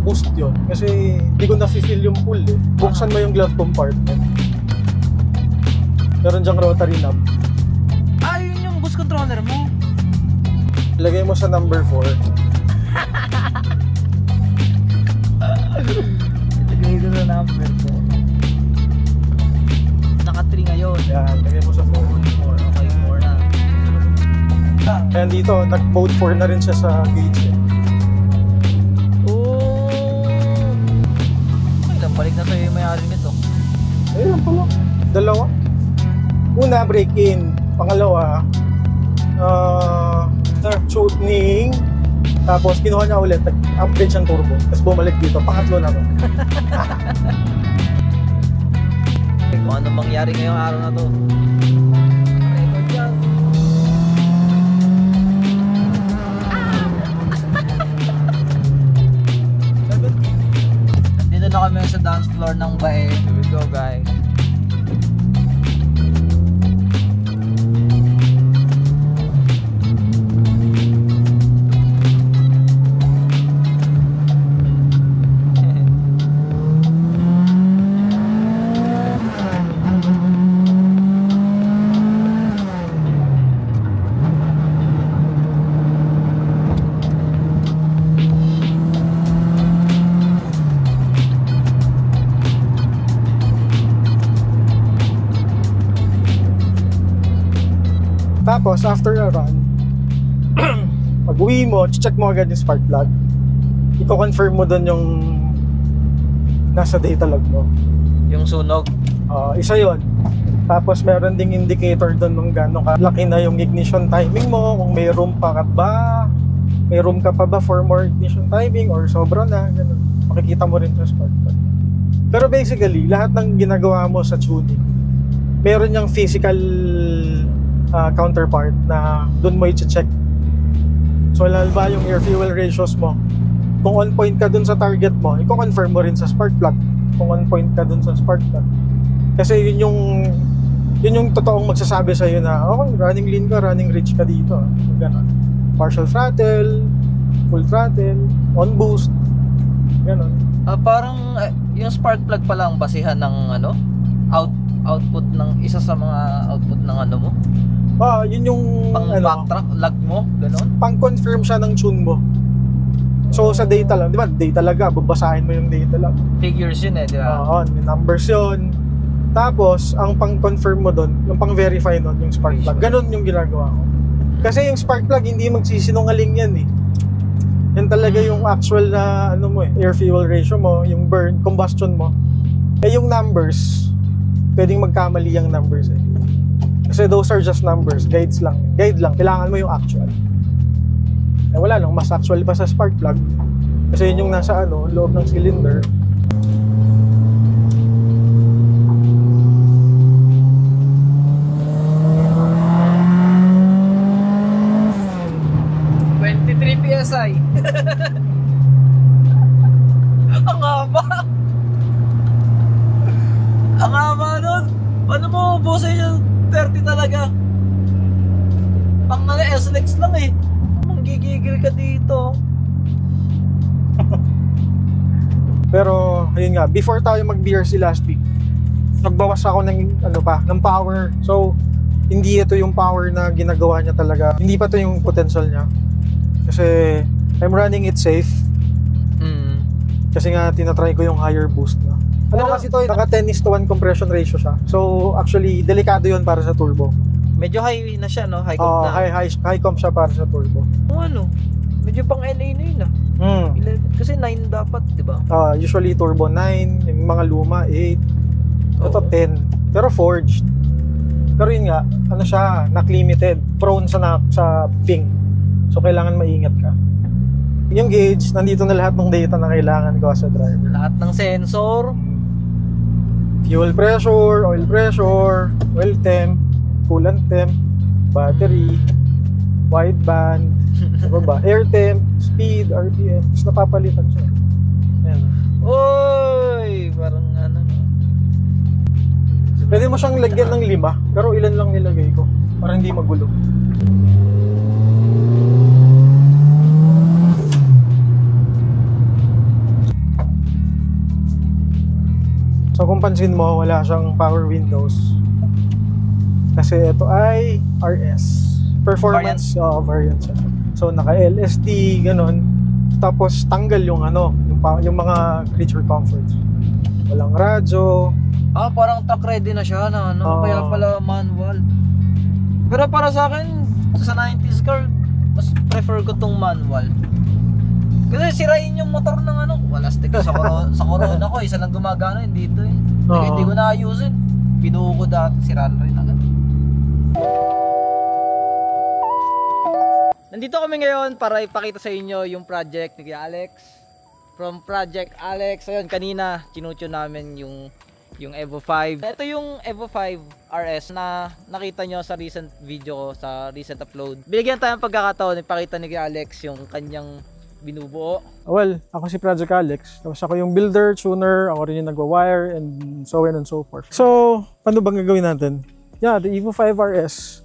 boost yun. Kasi hindi ko na-feel yung pull eh. Buksan mo yung glove compartment. Meron dyang rotary knob. Yun yung boost controller mo. Lagay mo sa number 4. Lagay ko sa number 4. Naka 3 ngayon. Yan, lagay mo sa 4. 4, okay, 4 na. Kaya dito, nag-mode 4 na rin siya sa gauge eh. Balik na sa'yo yung may-ari nito. Ayun pala. Dalawa. Una, break-in. Pangalawa, tuning. Tapos kinuha niya ulit. Upgrade siyang turbo. Tapos bumalik dito. Pangatlo na to. Kung ano mangyari ngayong araw na to. Record yan. Na kami sa dance floor ng Bae. Here we go, guys. Tapos, after a run, pag-uwi mo, check mo agad yung spark plug. I-confirm mo doon yung nasa data log mo. Yung sunog? Isa yon. Tapos, meron ding indicator doon kung gano'ng kalaki na yung ignition timing mo, kung may room pa ba, may room ka pa ba for more ignition timing, or sobra na, gano'n. Makikita mo rin sa spark plug. Pero basically, lahat ng ginagawa mo sa tuning, meron yung physical counterpart na doon mo i-check. So lalo ba yung air fuel ratios mo, kung on point ka doon sa target mo, i-confirm mo rin sa spark plug kung on point ka doon sa spark plug. Kasi yun yung totoong magsasabi sa iyo na okay, running lean ka, running rich ka dito. Ganun. Partial throttle, full throttle, on boost. Ganun. Parang yung spark plug pala ang basihan ng output ng isa sa mga output ng ano mo. Yun yung backtrack, lag mo, gano'n? Pang-confirm siya ng tune mo. So sa data lang, di ba? Data laga, babasahin mo yung data lang. Figures yun di ba? May numbers yun. Tapos, ang pang-confirm mo doon, yung pang-verify doon, yung spark plug. Ganun yung ginagawa ko. Kasi yung spark plug, hindi magsisinungaling yan eh. Yan talaga yung actual na air fuel ratio mo, yung burn, combustion mo. Yung numbers, pwedeng magkamali yung numbers eh. Kasi those are just numbers, guide lang. Kailangan mo yung actual. Wala lang, mas actual pa sa spark plug. Kasi yun yung nasa loob ng cylinder. PSI. Ang haba. Ang haba nun. Paano mo ubusin yung 30 talaga? Pang SLX lang eh. Manggigigil ka dito. Pero ayun nga, before tayo mag-BRC last week, nagbawas ako ng power. So hindi ito yung power na ginagawa niya talaga. Hindi pa ito yung potential niya. Kasi I'm running it safe. Kasi nga tinatry ko yung higher boost na. Kasi ito, naka 10:1 compression ratio siya. So actually, delikado yun para sa turbo. Medyo high na siya, no? High comp na. High comp siya para sa turbo. Medyo pang NA na yun ah. 11, kasi 9 dapat, di ba? Usually turbo 9, yung mga luma 8. Ito 10. Pero forged. Pero yun nga, siya, knock-limited. Prone sa ping. So kailangan maingat ka. Yung gauge, nandito na lahat ng data na kailangan ko as a driver. Lahat ng sensor. Fuel pressure, oil temp, coolant temp, battery, wideband, air temp, speed, RPM. Tapos napapalitan siya. Ayan. Oy! Parang Pwede mo siyang lagyan ng 5, pero ilan lang nilagay ko para hindi magulo. kung pansin mo, wala siyang power windows. Kasi ito ay RS. Performance variant siya. So naka LSD, ganun. Tapos tanggal yung yung mga creature comforts. Walang radyo. Parang truck ready na siya na kaya pala manual. Pero para sa akin, sa 90s car, mas prefer ko tong manual. Kasi sirain yung motor ng wala stick sa Corona ko, isa lang gumagana, hindi ito eh. Hindi ko naayusin. Binuo ko dati, sira na rin agad. Nandito kami ngayon para ipakita sa inyo yung project ni Alex. From Project Alex. Ayun, kanina kinutyo namin yung Evo 5. Ito yung Evo 5 RS na nakita nyo sa recent video ko, sa recent upload. Binigyan tayo ng pagkakataon, ipakita ni Alex yung kanyang binubuo. Well, ako si Project Alex. Tapos ako yung builder, tuner, ako rin yung nagwa-wire, and so on and so forth. So, paano bang gagawin natin? Yeah, the Evo 5 RS.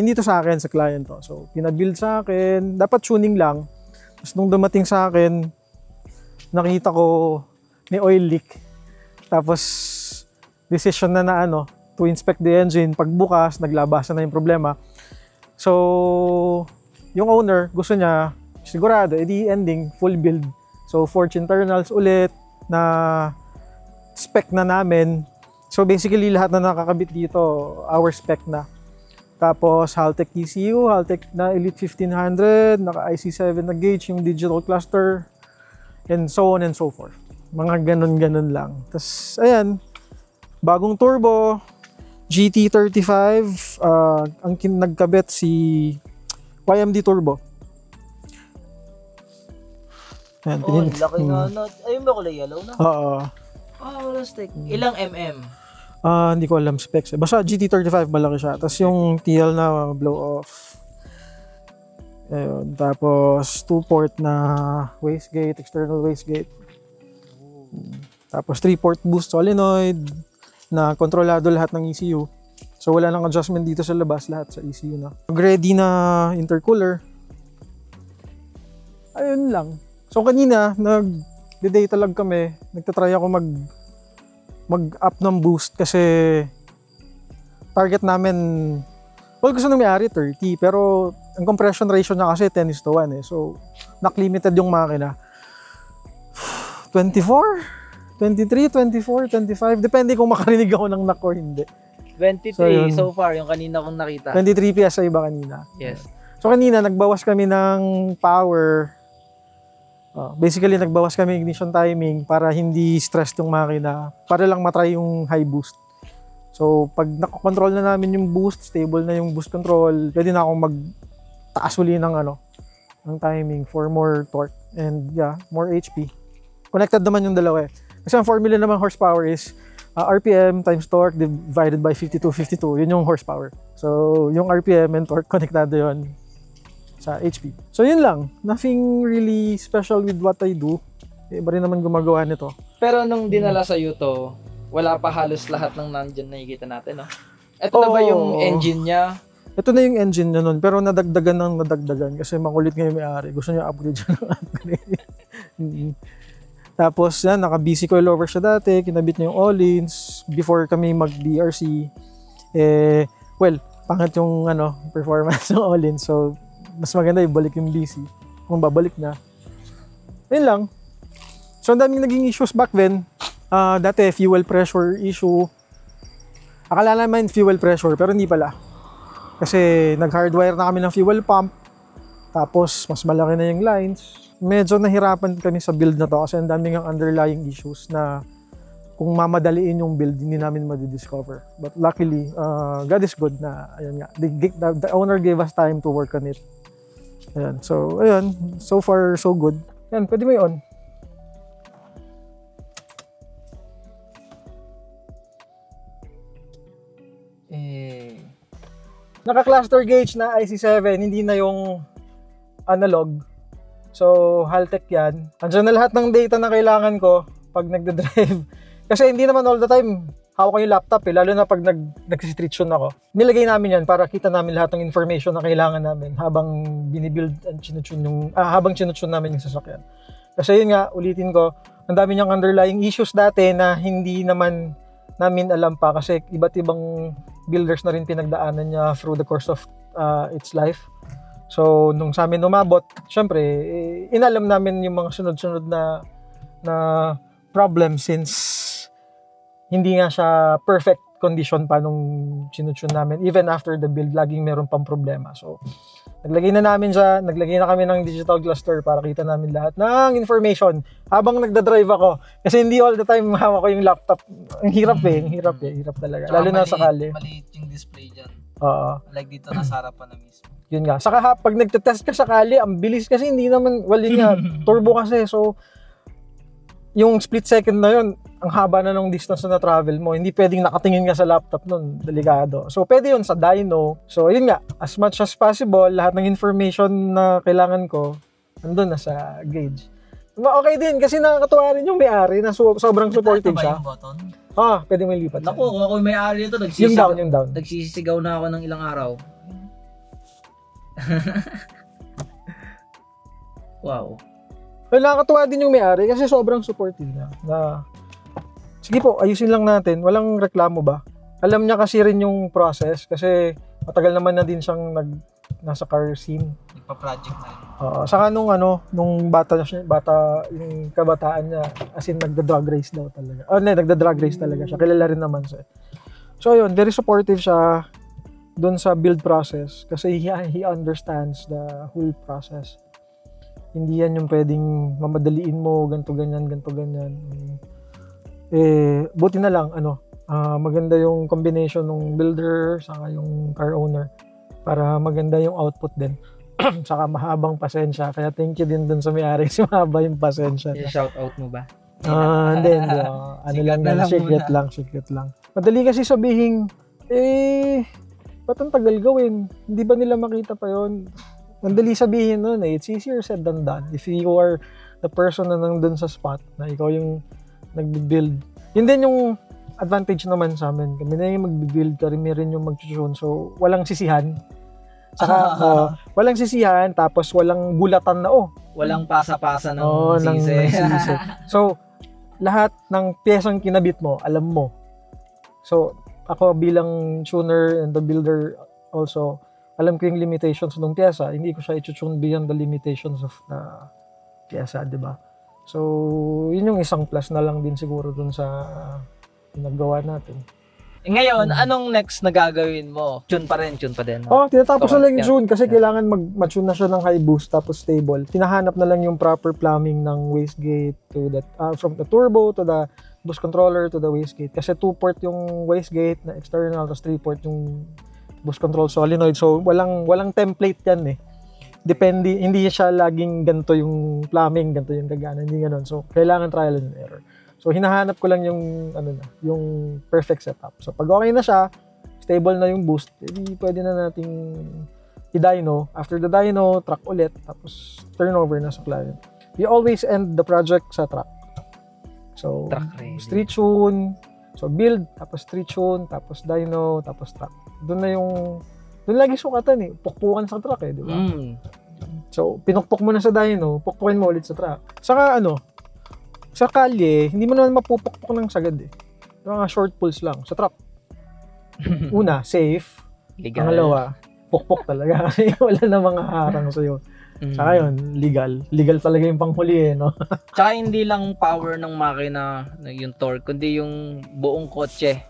Hindi to sa akin, sa client to. So, pinabuild sa akin. Dapat tuning lang. Tapos nung dumating sa akin, nakita ko may oil leak. Tapos, decision na to inspect the engine. Pagbukas, naglabasan na yung problema. So, yung owner, gusto niya, sigurado, edi ending, full build. So, forged internals ulit na spec na namin. So, basically, lahat na nakakabit dito, our spec na. Tapos, Haltech ECU, Haltech na Elite 1500, naka IC7 na gauge, yung digital cluster, and so on and so forth. Mga ganun-ganun lang. Tapos, ayan, bagong turbo, GT35, ang nagkabit si YMD Turbo. Ayan, laki nga na. Ayun ba kulay yellow na? Oo. Wala stick. Ilang mm? Hindi ko alam specs. Basta GT35 malaki siya. Tapos yung TL na blow off. Ayun. Tapos 2-port na wastegate, external wastegate. Tapos 3-port boost solenoid na kontrolado lahat ng ECU. So wala nang adjustment dito sa labas, lahat sa ECU na. Ready na intercooler. Ayun lang. So kanina, nag-data lang kami. Nagtatry ako mag-up ng boost kasi target namin, well, gusto nang may-ari 30, pero ang compression ratio niya kasi 10:1 eh. So, knock-limited yung makina. 24, 23, 24, 25, depende kung makarinig ako ng knock or hindi. 23 so far, yung kanina kong nakita. 23 PS sa iba kanina. Yes. So kanina, nagbawas kami ng power. Basically, nagbawas kami ignition timing para hindi stress yung makina, para lang matry yung high boost. So, pag nakokontrol na namin yung boost, stable na yung boost control, pwede na akong magtaas uli ng ng timing for more torque and more HP. Connected naman yung dalawa eh. Kasi ang formula naman horsepower is RPM times torque divided by 52. Yun yung horsepower. So, yung RPM and torque, konektado yun sa HP. So, yun lang. Nothing really special with what I do. Iba rin naman gumagawa nito. Pero nung dinala sa to, wala pa halos lahat ng nandyan nakikita natin, no? Ito na ba yung engine niya? Ito na yung engine niya nun, pero nadagdagan kasi makulit nga yung may-ari. Gusto niya upgrade siya ng upgrade. Tapos yan, naka-BC coilover siya dati, kinabit niya yung all-ins before kami mag-BRC. Well, pangit yung performance ng all-ins. So, mas maganda ibalik yung BC kung babalik na. Yun lang. So, ang daming naging issues back then. Dati, fuel pressure issue. Akala naman fuel pressure, pero hindi pala. Kasi nag-hardwire na kami ng fuel pump. Tapos, mas malaki na yung lines. Medyo nahirapan kami sa build na to kasi ang daming ang underlying issues na kung mamadaliin yung build, hindi namin madidiscover. But luckily, God is good na, ayun nga, the owner gave us time to work on it. Ayan. So, ayun. So far, so good. Ayan, pwede mo yun. Naka-cluster gauge na IC7, hindi na yung analog. So, Haltech yan. Andiyan na lahat ng data na kailangan ko pag nagda-drive. Kasi hindi naman all the time hawak ko yung laptop eh, lalo na pag nag-street tune ako. Nilagay namin yan para kita namin lahat ng information na kailangan namin habang binibuild and habang chinutune namin yung sasakyan. Kasi yun nga, ulitin ko, ang dami niyang underlying issues dati na hindi naman namin alam pa kasi iba't ibang builders na rin pinagdaanan niya through the course of its life. So, nung sa amin umabot, syempre, inalam namin yung mga sunod-sunod na problem since hindi nga siya perfect condition pa nung sinutsun namin. Even after the build, laging meron pang problema. So, naglagay na kami ng digital cluster para kita namin lahat ng information habang nagdadrive ako. Kasi hindi all the time hawak ko yung laptop. Ang hirap hirap talaga. Lalo na sa kali. Maliit yung display dyan. Oo. Like dito, nasa harapan na mismo. Yun nga. Saka pag nagtetest ka sa kali, ang bilis kasi hindi naman, yun nga, turbo kasi. So, yung split second na yun, ang haba na ng distance na travel mo. Hindi pwedeng nakatingin ka sa laptop nun. Delikado. So, pwede yun sa dyno. So, yun nga. As much as possible, lahat ng information na kailangan ko, nandun na sa gauge. Okay din, kasi nakakatuwa rin yung may-ari na sobrang supportive siya. Ito ba yung button? Pwede mo ilipat. Naku, ako yung may-ari ito. Yung down. Nagsisigaw na ako ng ilang araw. Wow. Well, nakakatuwa din yung may-ari kasi sobrang supportive na sige po, ayusin lang natin. Walang reklamo ba? Alam niya kasi rin yung process kasi matagal naman na din siyang nasa car scene. Nagpa-project na yun. Saka nung bata yung kabataan niya, as in nagda-drag race daw talaga. Nagda-drag race talaga siya. Kilala rin naman siya. So yun, very supportive siya doon sa build process kasi he understands the whole process. Hindi yan yung pwedeng mamadaliin mo, ganto ganyan. Buti na lang, maganda yung combination ng builder saka yung car owner para maganda yung output din. Saka mahabang pasensya. Kaya thank you din dun sa may-ari kasi mahaba yung pasensya. Shout out mo ba? Hindi. Secret lang. Madali kasi sabihin, ba't ang tagal gawin? Hindi ba nila makita pa yon? Madali sabihin nun It's easier said than done. If you are the person na nandun sa spot, na ikaw yung nag-build. Yun din yung advantage naman sa amin. Kami na yung mag-build, kami rin yung mag-tune. So, walang sisihan. Saka, walang sisihan, tapos walang gulatan na, walang pasa-pasa ng sisi. So, lahat ng piyesang kinabit mo, alam mo. So, ako bilang tuner and the builder also, alam ko yung limitations ng piyesa. Hindi ko siya i-tune beyond the limitations of the piyesa, di ba? So, yun yung isang plus na lang din siguro dun sa pinagawa natin. Ngayon, anong next na gagawin mo? Tune pa din. Tinatapos na lang yung tune kasi kailangan mag-tune na siya ng high boost tapos stable. Tinahanap na lang yung proper plumbing ng wastegate to that from the turbo to the boost controller to the wastegate. Kasi 2-port yung wastegate na external tapos 3-port yung boost control solenoid. So, walang template yan Depende, hindi siya laging ganito yung plumbing, ganito yung gagana, hindi ganoon. So, kailangan trial and error. So, hinahanap ko lang yung yung perfect setup. So, pag okay na siya, stable na yung boost, edi pwede na nating i-dyno. After the dyno, track ulit, tapos turnover na sa client. We always end the project sa track. So, street tune, so build, tapos street tune, tapos dyno, tapos track. Doon lagi sukatan pukpukan sa track di ba? So, pinukpok mo na sa dyno, pukpukin mo ulit sa track. Saka sa kalye, hindi mo naman mapupukpok ng sagad Mga short pulls lang sa track. Una, safe. Legal. Pangalawa, pukpok talaga kasi wala na mga harang sa'yo. Saka yun, legal. Legal talaga yung panghuli no? Tsaka hindi lang power ng makina, yung torque, kundi yung buong kotse.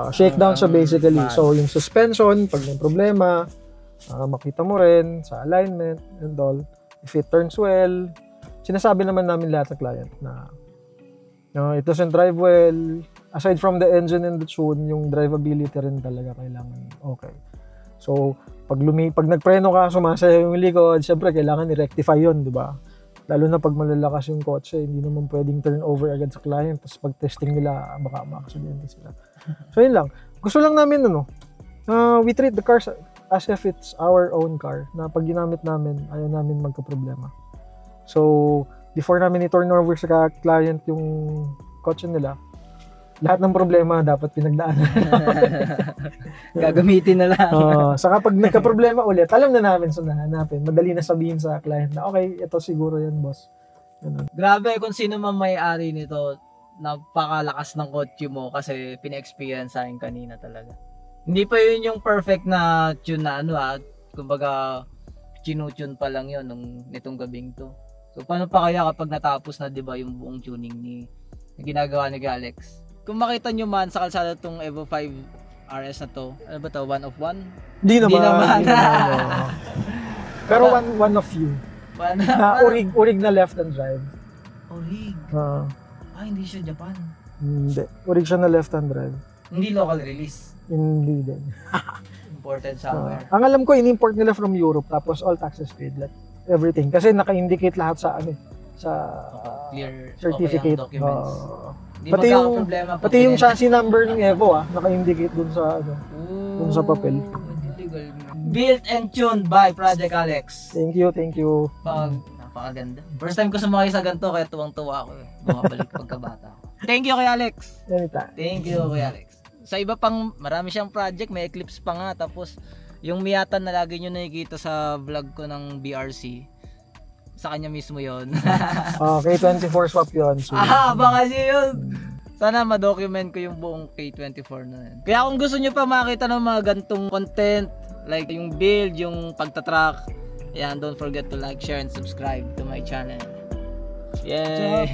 Shakedown siya basically. So, yung suspension, pag may problema, makita mo rin sa alignment and all. If it turns well, sinasabi naman namin lahat sa client na it doesn't drive well. Aside from the engine and the tune, yung drivability rin talaga kailangan okay. So, pag nagpreno ka, sumasaya yung likod, syempre kailangan i-rectify yun, di ba? Lalo na pag malalakas yung kotse, hindi naman pwedeng turn over agad sa client, tapos pag testing nila, baka makakasaliente sila. So, yun lang. Gusto lang namin, we treat the cars as if it's our own car, na pag ginamit namin, ayaw namin magka-problema. So, before namin i-turn over sa client yung kotse nila, lahat ng problema dapat pinagdaanan. Gagamitin na lang. Saka pag nagka-problema ulit, alam na namin sa nahanapin. Madali na sabihin sa client na, okay, ito siguro yan, boss. Ganun. Grabe kung sino man may-ari nito, napakalakas ng kotse mo kasi pina-experience sa akin kanina talaga. Hindi pa yun yung perfect na tune na kumbaga chinutune pa lang yun nitong gabing to. So paano pa kaya kapag natapos na 'di ba yung buong tuning na ginagawa ni Alex? Kung makita nyo man sa kalsada tong Evo 5 RS na to, ano ba to? One of one? Hindi naman. Pero one of few. Na urig na left and drive. Urig? Hindi siya Japan. Hindi. Urig siya na left and drive. Hindi local release. Hindi din. Imported somewhere. Ang alam ko, in-import nila from Europe, tapos all taxes paid. Like, everything. Kasi naka-indicate lahat sa clear certificate. Okay documents. Pati yung chassis number ng Evo naka-indicate dun sa sa papel. Built and tuned by Project Alex. Thank you. Napakaganda. First time ko sumakay sa ganito kaya tuwang-tuwa ako. Bumabalik pagkabata ko. Thank you kay Alex. Thank you kay Alex. Sa iba pang marami siyang project, may Eclipse pa nga, tapos yung Miata na lagi nyo nakikita sa vlog ko ng BRC. Sa kanya mismo yon. K24 swap yun. So, baka siya yun. Sana ma-document ko yung buong K24 na yun. Kaya kung gusto nyo pa makita ng mga gantong content, like yung build, yung pagtatrack, don't forget to like, share, and subscribe to my channel. Yay!